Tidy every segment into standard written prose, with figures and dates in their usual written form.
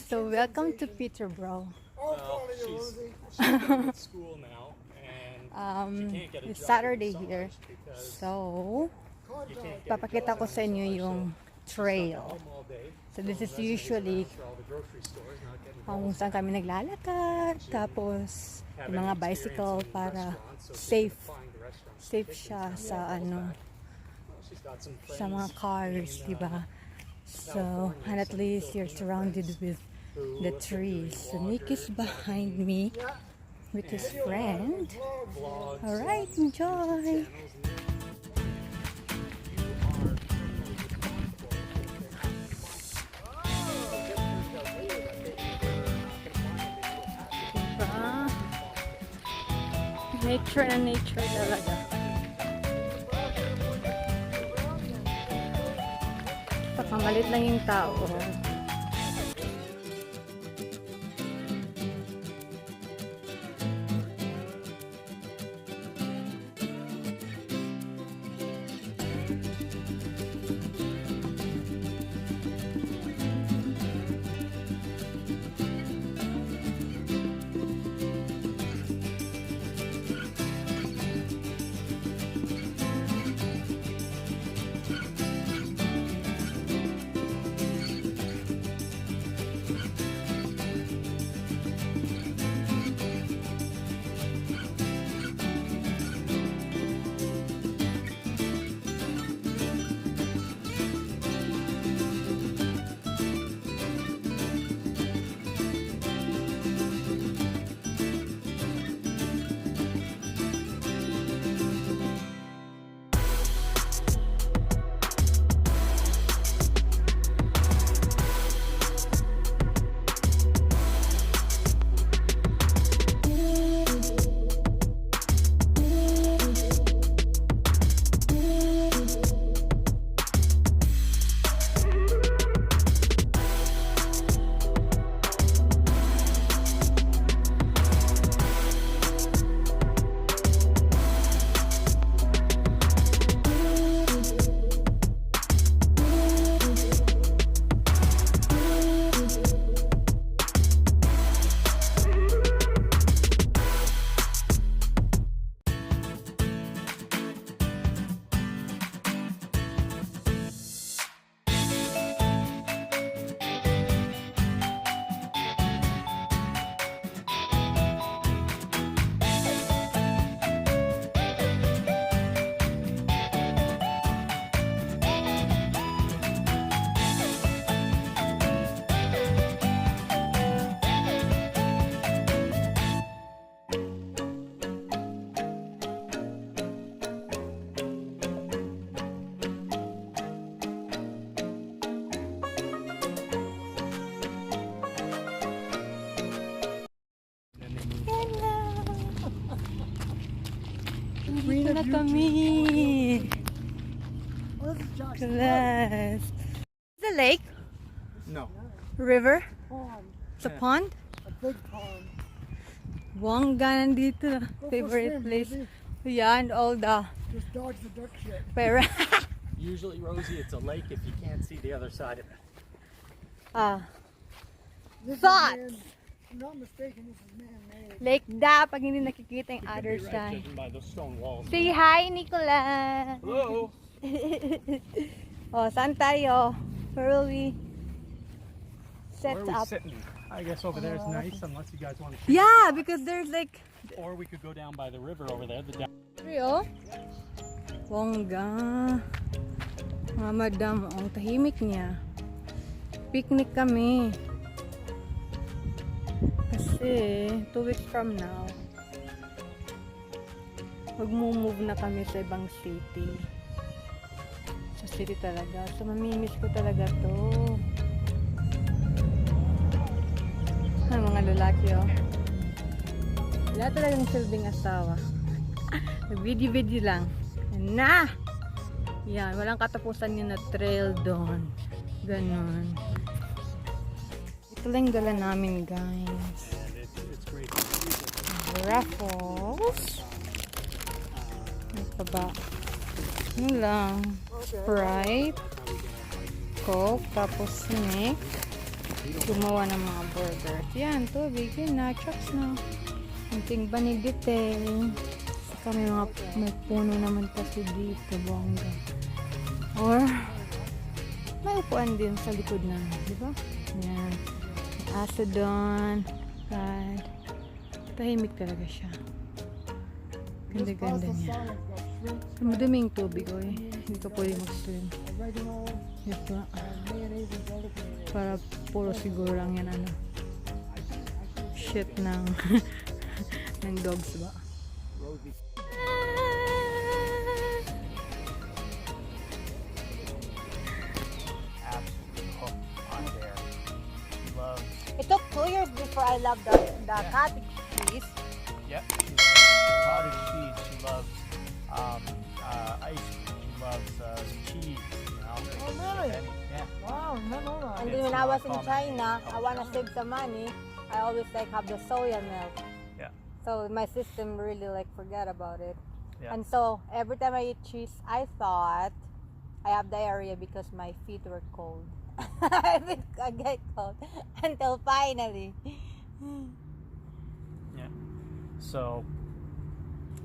So welcome to Peterborough. Well, she's in school now, and she can't get a It's job Saturday in the here, summers so because you can't get a papakita job ko in sa the inyo summer, yung so she's trail. stuck at home all day, So this is resonating usually around for all the grocery stores, not getting kung calls. saan kami naglalakad, tapos Have yung mga any experience bicycle in para restaurants, so she's been safe applying to restaurants and safe kitchens siya and sa calls ano back. Well, she's got some sa mga friends cars, in, diba? So, and at least you're surrounded with the trees. So Nick is behind me with his friend. blogs Alright, and enjoy! channels, and Diba? Nature na nature talaga. Pakamalit lang yung tao. Dito na kami. Class. The lake? No. River? Pond, It's a pond? a big pond. Bongga nandito. Go for a Favorite swim, place. baby. Yeah, and all the Just dodge the duck shit. pero Usually, Rosie, it's a lake if you can't see the other side of it. This Thoughts? Is if I'm not mistaken, this is man-made. lake da pag hindi nakikita yung It could other be right, side. judging by those stone walls. Say hi, Nicola. Hello. Oh, saan tayo? Where will we set Where are we up? sitting? I guess over there is nice, unless you guys want to. Yeah, because there's like Or we could go down by the river over there. The real bongga. Mga madam, ang tahimik niya. Picnic kami. Kasi 2 weeks from now, mag-move na kami sa ibang city. Sa city talaga. So, mamimiss ko talaga to. Ang mga lalaki, oh. Wala talagang silbing asawa. Nag-video-video lang. Yan na! Yan, walang katapusan yun na trail doon. Ganon. Ito lang dala namin, guys. it's great. Raffles. Ano pa ba? Yun lang. Sprite. Coke. Tapos snake. gumawa ng mga burger. Yan, tubig. Yun, nachos na. Kunting banigite. Saka may puno naman kasi dito, bongga. Or, may upuan din sa likod na, di ba? Yan. Aso doon. God. Tahimik talaga siya. Ganda-ganda niya. Maduming tubig, oy. Hindi ka pwede mag-swim. Ito. Para puro siguro lang yan, ano. Shit ng ng dogs ba? It took 2 years before I loved the cottage cheese. Yep. She loves cottage cheese. She loves ice cream. She loves cheese. You know. Oh, really? Yeah. Wow, no, no. And then when I was in China, I want to save some money. I always like have the soya milk. Yeah. So my system really like forgot about it. Yeah. And so every time I eat cheese, I thought I have diarrhea because my feet were cold. I get cold until finally. Yeah. So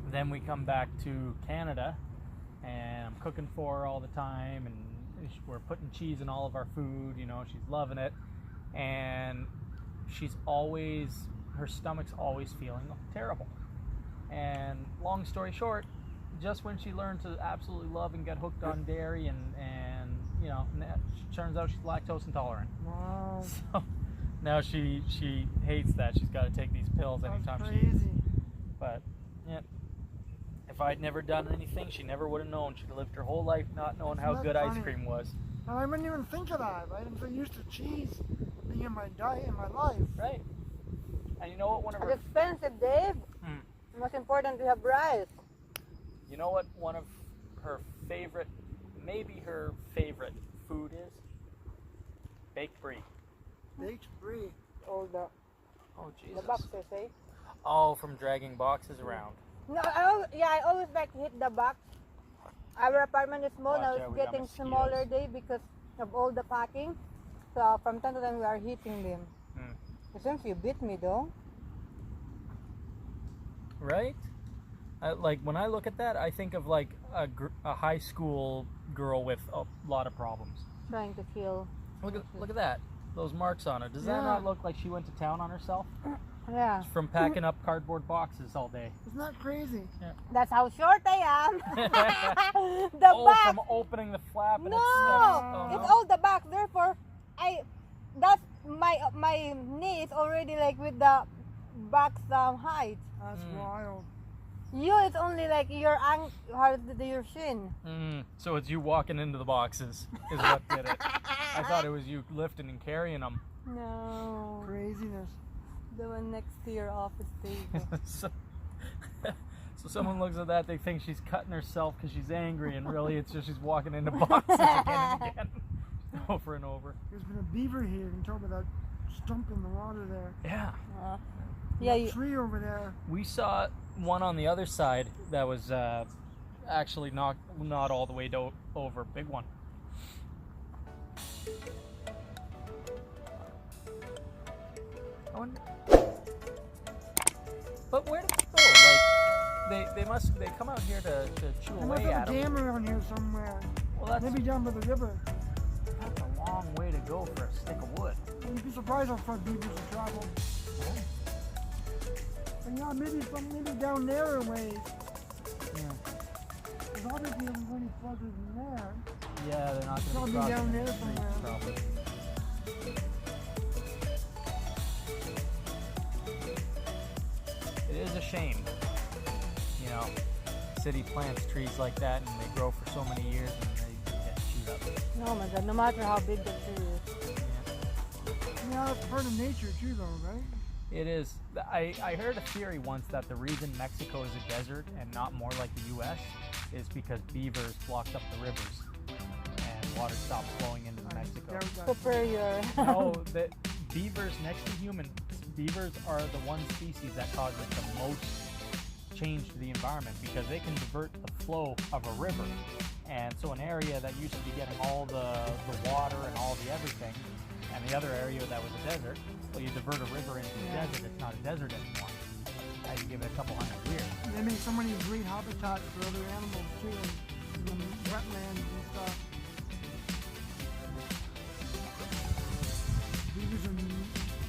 then we come back to Canada, and I'm cooking for her all the time, and we're putting cheese in all of our food. You know, she's loving it, and her stomach's always feeling terrible. And long story short, just when she learned to absolutely love and get hooked on dairy, and you know, turns out she's lactose intolerant. Wow. So now she hates that. She's got to take these pills anytime she eats. But yeah, if I'd never done anything, she never would have known. She'd lived her whole life not knowing how good ice cream was. And I wouldn't even think of that, right? I'm so used to cheese being in my diet, in my life. Right. And you know what? One of It's her, expensive, Dave. Most important, we have rice. you know what? One of her favorite, maybe her favorite food is baked brie. Baked brie. All the Jesus. boxes, eh? Oh, from dragging boxes around. No, I always like to hit the box. Our apartment is small, now Watch out, it's we got getting mosquitoes. smaller day because of all the packing. So from time to time we are hitting them. It seems you beat me though. Right? Like when I look at that, I think of like a high school girl with a lot of problems. Trying to kill. Look at that. Those marks on it. Does that not look like she went to town on herself? Yeah. From packing up cardboard boxes all day. Isn't that crazy? That's how short I am. The Oh, back. from opening the flap and No, it's stuff. Oh, it's no. all the back. Therefore, that's my knee is already like with the back's height. That's wild. You, it's only like your your shin. So it's you walking into the boxes is what did it. I thought it was you lifting and carrying them. No. Craziness. The one next to your office table. So someone looks at that, they think she's cutting herself because she's angry, and really it's just she's walking into boxes again and again, over and over. There's been a beaver here. You can tell by that stump in the water there. Yeah. Yeah, That tree over there. We saw one on the other side that was actually not all the way over. Big one. I wonder. But where did they go? Like they come out here to chew There must away have at a them. dam around here somewhere. Well, that's Maybe down by the river. a long way to go for a stick of wood. You'd be surprised how far beavers have traveled. And yeah, maybe down there a ways. Yeah. Because obviously if we're any further than there. Yeah, they're not going to Probably down there somewhere. Probably. It is a shame, you know, city plants trees like that and they grow for so many years and they get chewed up. Oh my God! No matter how big the tree is. Yeah, it's part of nature too though, right? It is. I heard a theory once that the reason Mexico is a desert and not more like the U.S. is because beavers blocked up the rivers and water stopped flowing into Mexico. Superior. No, the beavers next to humans, beavers are the one species that causes the most change to the environment because they can divert the flow of a river. And so an area that used to be getting all the water and all the everything And the other area that was a desert, well, you divert a river into a desert, it's not a desert anymore. Now you give it a couple hundred years. They make so many great habitats for other animals too, in the wetlands and stuff. These are the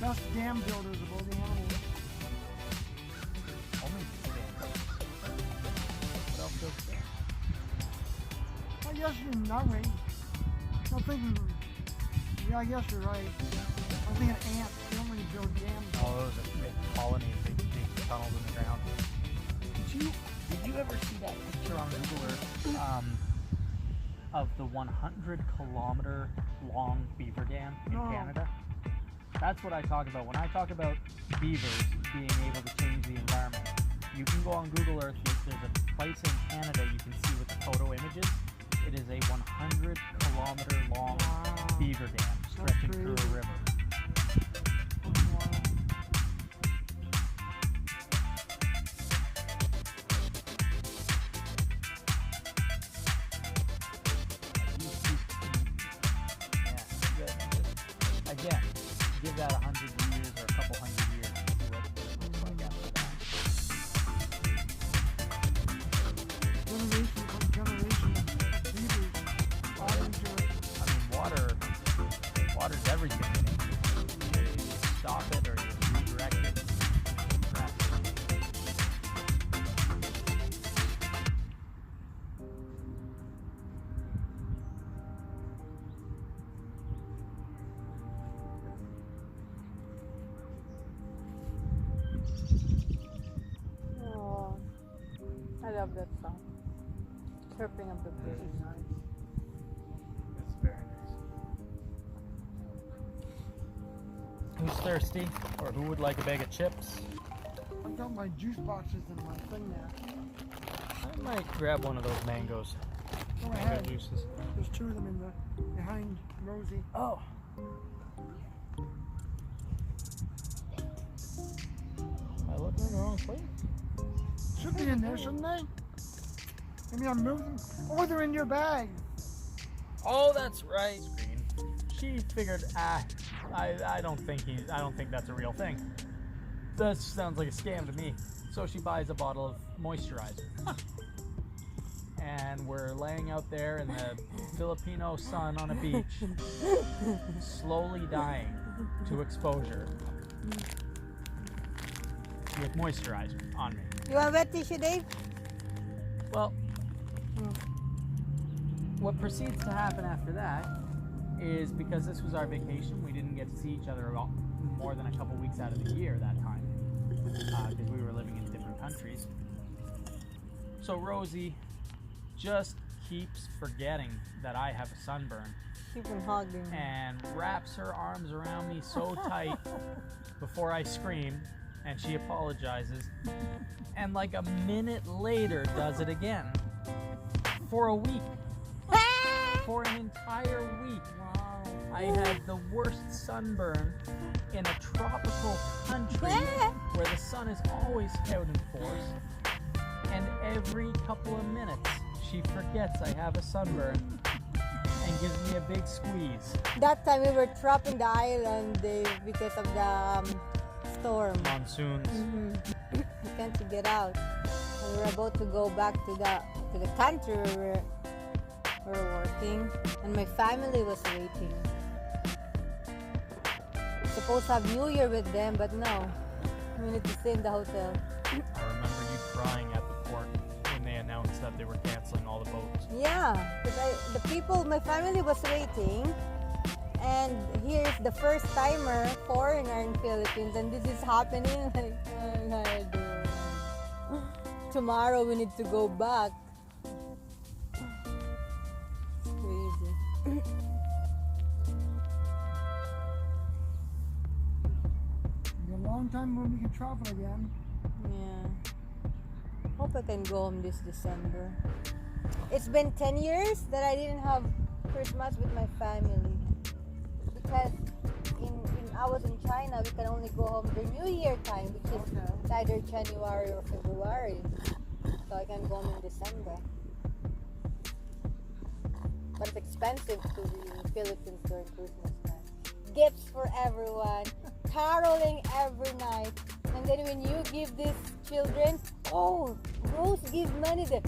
best dam builders of all the animals. Only dam. What else goes there? I guess you're not right. I'm thinking, yeah, I guess you're right. I'm thinking ants. They don't really build dams. Oh, those are big colonies, big tunnels in the ground. Did you ever see that picture on Google Earth of the 100-kilometer long beaver dam in Canada? That's what I talk about. When I talk about beavers being able to change the environment, you can go on Google Earth. There's a place in Canada you can see with the photo images. It is a 100-kilometer long beaver dam stretching through a river. Again, give that 100 years or a couple hundred years to see what it looks like after that. Generation upon generation of beavers adding to it. I mean, water's everything in it. You stop it or you redirect it. Oh, I love that song. Chirping of the birds. It's very nice. Who's thirsty? Or who would like a bag of chips? I got my juice boxes in my thing there. I might grab one of those mangoes. Go Mango ahead. juices. There's two of them in the behind Rosie. Oh. Am I looking in the wrong place? Should be in there, shouldn't they? Maybe I'm moving. Oh, they're in your bag. Oh, that's right. She figured, I don't think that's a real thing. That sounds like a scam to me. So she buys a bottle of moisturizer. And we're laying out there in the Filipino sun on a beach, slowly dying to exposure with moisturizer on me. You want wet tissue, Dave? Well, what proceeds to happen after that is, because this was our vacation, we didn't get to see each other more than a couple weeks out of the year that time, because we were living in different countries. So Rosie just keeps forgetting that I have a sunburn Keep on hugging. and wraps her arms around me so tight before I scream, and she apologizes, and like a minute later does it again for a week. For an entire week. Wow. I had the worst sunburn in a tropical country where the sun is always out in force, and every couple of minutes she forgets I have a sunburn and gives me a big squeeze. That time we were trapped in the island, Dave, because of the storm. Monsoons. We can't get out. And we were about to go back to the country where we're working, and my family was waiting. Supposed to have New Year with them, but no. We need to stay in the hotel. I remember you crying at the port when they announced that they were canceling all the boats. Yeah, because the people, my family was waiting, and here's the first timer foreigner in Philippines, and this is happening. Like, oh my God. Tomorrow we need to go back. It's crazy. It'll be a long time when we can travel again. Yeah. Hope I can go home this December. It's been 10 years that I didn't have Christmas with my family. Because I was in China, we can only go home the New Year time, which is either January or February. So I can go home in December. But it's expensive to be in Philippines during Christmas time. gifts for everyone, caroling every night. And then when you give these children, oh, Rose give money there.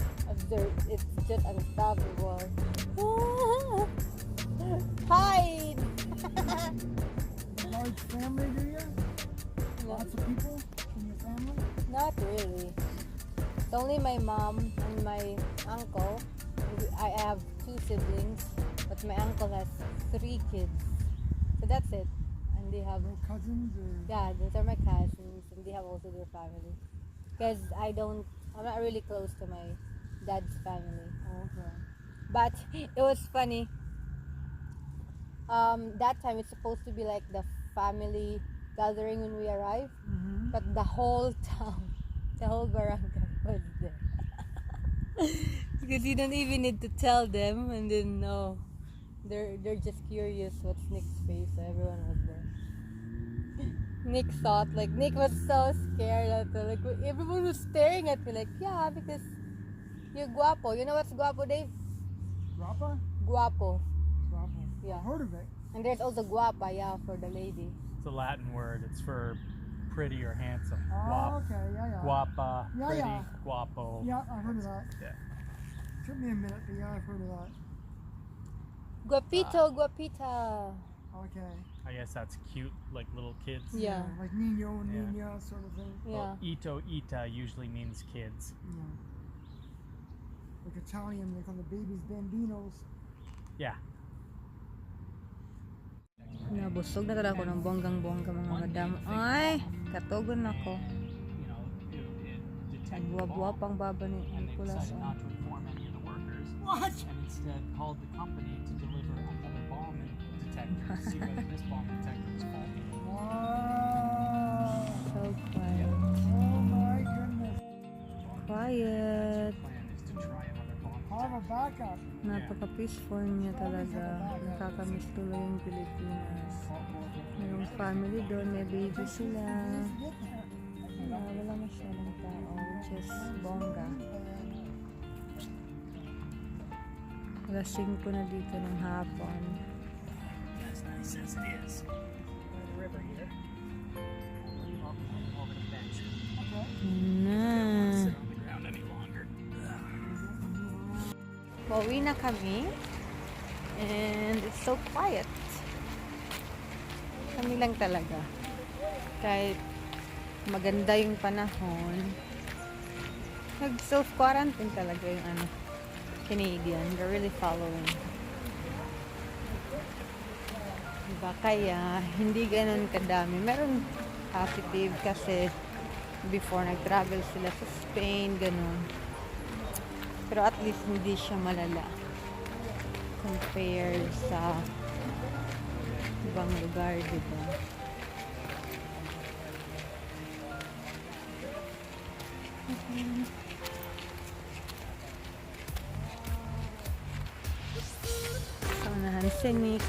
It's just unstoppable. Hide! Large family, do you? Lots of people in your family? Not really. It's only my mom and my uncle. I have 2 siblings, but my uncle has 3 kids. So that's it. And they have No cousins or? yeah, those are my cousins, and they have also their family. Because I'm not really close to my dad's family. Oh, okay. But it was funny. That time it's supposed to be like the family gathering when we arrived, Mm-hmm. but the whole town, the whole barangay was there. Because you don't even need to tell them, and then no, they're just curious what's Nick's face. So everyone was there. Nick thought, like, Nick was so scared at it. Like, everyone was staring at me like, yeah, because you're guapo. You know what's guapo, Dave? Grappa? Guapo. Grappa. Yeah. I've heard of it. And there's also guapa, yeah, for the lady. It's a Latin word. It's for pretty or handsome. Oh, okay. Yeah, yeah. Guapa, Yeah, pretty, yeah. guapo. Yeah, I've heard of that. Yeah. Took me a minute, but yeah, I've heard of that. Guapito, guapita. Okay. I guess that's cute, like little kids. Yeah. Like Nino and Yeah. Nina sort of thing. Yeah. Well, ito, ita usually means kids. Yeah. Like Italian, they call the babies bambinos. Yeah. Nabusog na talaga ako ng bonggang-bongga mga madam. Ay, katugon ako. You know, it detected the Buwa-buwa bomb, pang baba ni and they Nicolas. decided not to inform any of the workers. What? And instead called the company to deliver another bomb detector to see whether this bomb detector was faulty. Wow. So quiet. Oh my goodness. Quiet. The plan is to try another bomb Have a backup. Napaka-peaceful niya talaga. Nakakamiss tuloy yung Pilipinas. Mayroong family doon, may baby sila. Wala masyadong tao, which is bongga. Alas 5 na dito ng hapon. As nice as it is. There's a river here. Over the bench. Na. Sit on the ground any longer. Pauwi na kami. And it's so quiet. Kami lang talaga. Kahit maganda yung panahon, nag-self-quarantine talaga yung Canadian. They're really following. Diba? Kaya, hindi ganun kadami. Meron positive kasi before nag-travel sila sa Spain, ganun. Pero at least hindi siya malala compared sa ibang lugar, diba? Saunahan si Nick.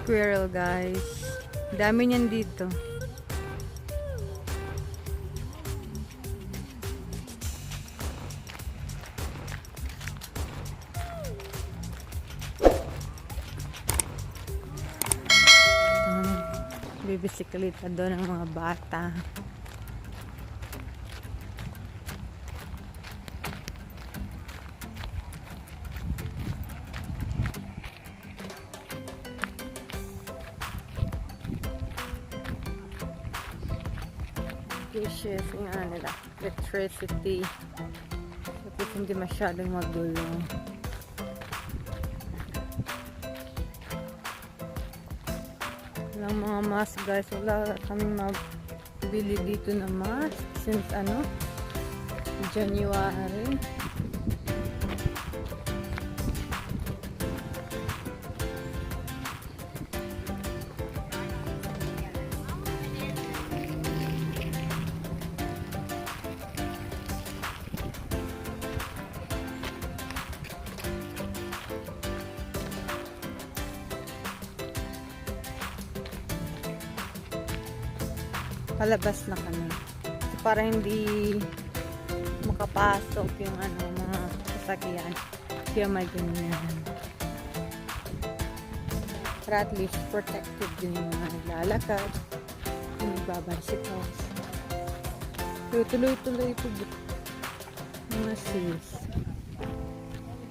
Squirrel, guys. Dami niyan dito. Bibisikleta doon ang mga bata. Dishes nga nila, electricity, tapos hindi masyadong magulo. Walang mga mask, guys. Wala kaming mabili dito na mask since January. Palabas na kami. So, para hindi makapasok yung mga sasakyan. Kaya may ganyan. Para at least protected din yung mga naglalakad, yung nagbabicycles. Pero tuloy-tuloy ito mga sis.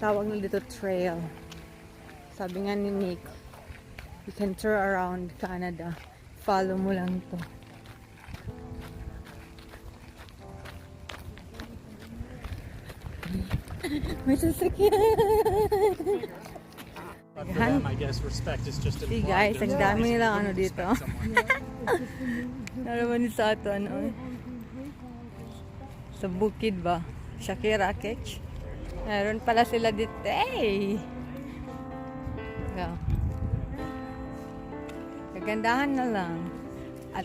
Tawag na dito trail. Sabi nga ni Nick, you can tour around Canada. Follow mo lang to. May sasakyan! But for them, I guess respect is just See implied. guys, ang dami nilang dito. Nalaman ni sa ato sa bukid ba? Shakira Ketch. Meron pala sila dito. Hey! Yeah. Kagandahan na lang. At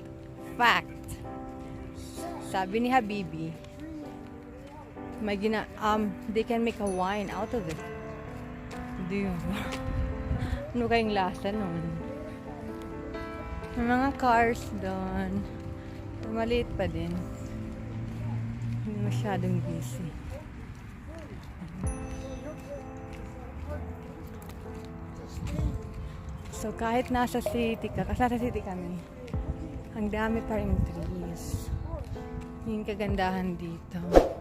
fact, sabi ni Habibi, may they can make a wine out of it. Di ba? Ano kayong lasa nun? May mga cars doon. Maliit pa din. Hindi masyadong busy. So kahit nasa city ka, kasi nasa city kami, ang dami pa rin trees. Yung kagandahan dito.